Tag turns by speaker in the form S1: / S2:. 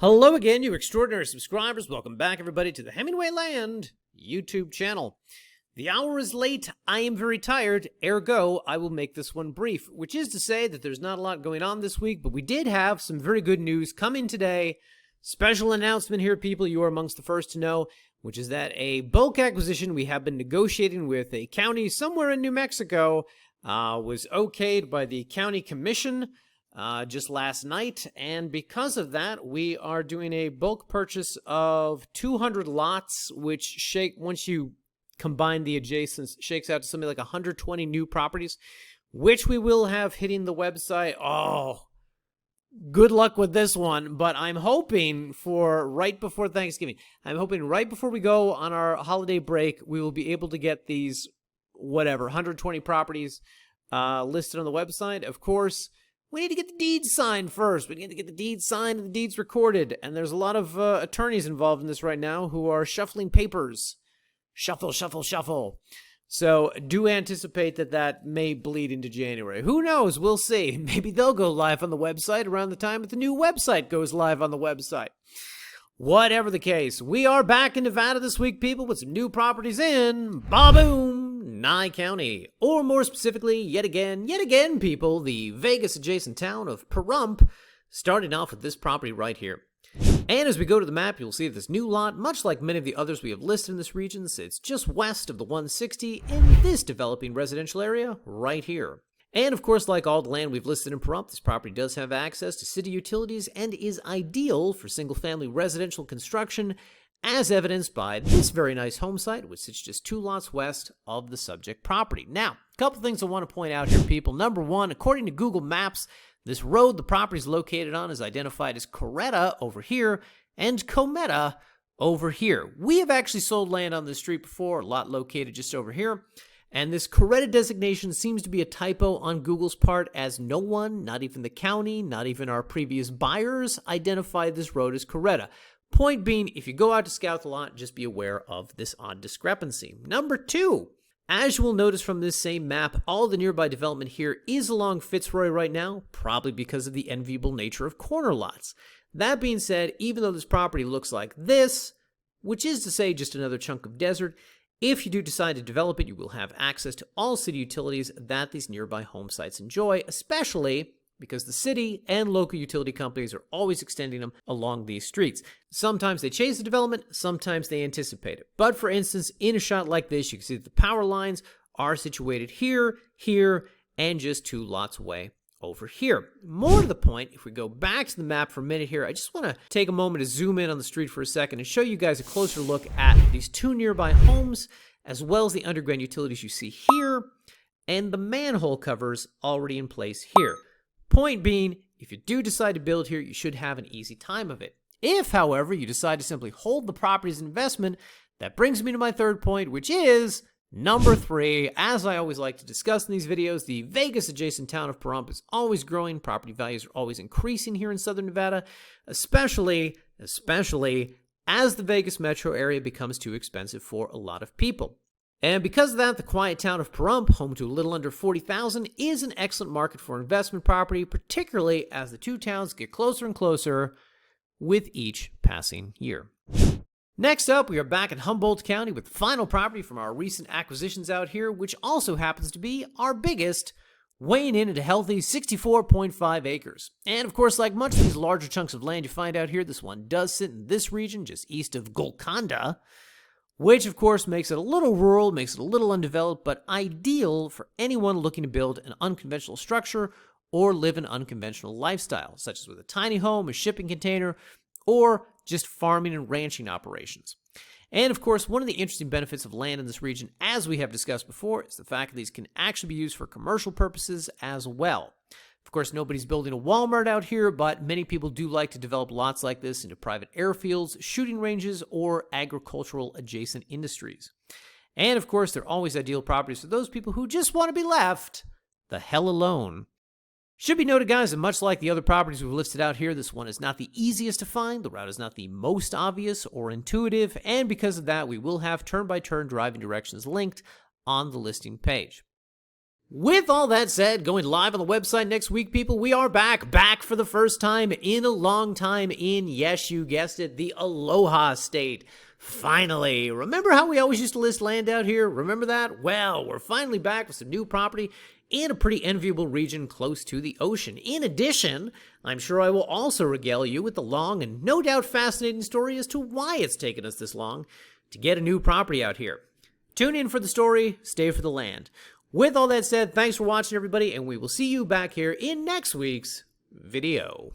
S1: Hello again, you extraordinary subscribers. Welcome back, everybody, to the Hemingway Land YouTube channel. The hour is late. I am very tired. Ergo, I will make this one brief, which is to say that there's not a lot going on this week, but we did have some very good news come in today. Special announcement here, people. You are amongst the first to know, which is that a bulk acquisition we have been negotiating with a county somewhere in New Mexico was okayed by the county commission just last night, and because of that, we are doing a bulk purchase of 200 lots, which once you combine the adjacents, shakes out to something like 120 new properties, which we will have hitting the website. Oh, good luck with this one, but I'm hoping for right before Thanksgiving. I'm hoping right before we go on our holiday break, we will be able to get these, 120 properties listed on the website. Of course, we need to get the deeds signed first. We need to get the deeds signed and the deeds recorded. And there's a lot of attorneys involved in this right now who are shuffling papers. Shuffle, shuffle, shuffle. So do anticipate that may bleed into January. Who knows? We'll see. Maybe they'll go live on the website around the time that the new website goes live on the website. Whatever the case, we are back in Nevada this week, people, with some new properties in Ba-boom, Nye County. Or more specifically, yet again, people, the Vegas-adjacent town of Pahrump, starting off with this property right here. And as we go to the map, you'll see that this new lot, much like many of the others we have listed in this region, sits just west of the 160 in this developing residential area right here. And of course, like all the land we've listed in Pahrump, this property does have access to city utilities and is ideal for single-family residential construction, as evidenced by this very nice home site, which sits just 2 lots west of the subject property. Now, a couple things I want to point out here, people. Number one, according to Google Maps, this road the property is located on is identified as Coretta over here and Cometa over here. We have actually sold land on this street before, a lot located just over here. And this Coretta designation seems to be a typo on Google's part, as no one, not even the county, not even our previous buyers, identified this road as Coretta. Point being, if you go out to scout the lot, just be aware of this odd discrepancy. Number two, as you will notice from this same map, all the nearby development here is along Fitzroy right now, probably because of the enviable nature of corner lots. That being said, even though this property looks like this, which is to say just another chunk of desert, if you do decide to develop it, you will have access to all city utilities that these nearby home sites enjoy, especially because the city and local utility companies are always extending them along these streets. Sometimes they chase the development, sometimes they anticipate it. But for instance, in a shot like this, you can see that the power lines are situated here, here, and just 2 lots away over here. More to the point, if we go back to the map for a minute here, I just want to take a moment to zoom in on the street for a second and show you guys a closer look at these 2 nearby homes, as well as the underground utilities you see here, and the manhole covers already in place here. Point being, if you do decide to build here, you should have an easy time of it. If, however, you decide to simply hold the property as an investment, that brings me to my third point, which is number 3. As I always like to discuss in these videos, the Vegas-adjacent town of Pahrump is always growing. Property values are always increasing here in southern Nevada, especially as the Vegas metro area becomes too expensive for a lot of people. And because of that, the quiet town of Pahrump, home to a little under 40,000, is an excellent market for investment property, particularly as the 2 towns get closer and closer with each passing year. Next up, we are back in Humboldt County with the final property from our recent acquisitions out here, which also happens to be our biggest, weighing in at a healthy 64.5 acres. And of course, like much of these larger chunks of land you find out here, this one does sit in this region, just east of Golconda, which of course makes it a little rural, makes it a little undeveloped, but ideal for anyone looking to build an unconventional structure or live an unconventional lifestyle, such as with a tiny home, a shipping container, or just farming and ranching operations. And of course, one of the interesting benefits of land in this region, as we have discussed before, is the fact that these can actually be used for commercial purposes as well. Of course, nobody's building a Walmart out here, but many people do like to develop lots like this into private airfields, shooting ranges, or agricultural adjacent industries. And of course, they're always ideal properties for those people who just want to be left the hell alone. Should be noted, guys, that much like the other properties we've listed out here, this one is not the easiest to find, the route is not the most obvious or intuitive, and because of that, we will have turn-by-turn driving directions linked on the listing page. With all that said, going live on the website next week, people, we are back for the first time in a long time in, yes, you guessed it, the Aloha State. Finally. Remember how we always used to list land out here? Remember that? Well, we're finally back with some new property in a pretty enviable region close to the ocean. In addition, I'm sure I will also regale you with the long and no doubt fascinating story as to why it's taken us this long to get a new property out here. Tune in for the story, stay for the land. With all that said, thanks for watching, everybody, and we will see you back here in next week's video.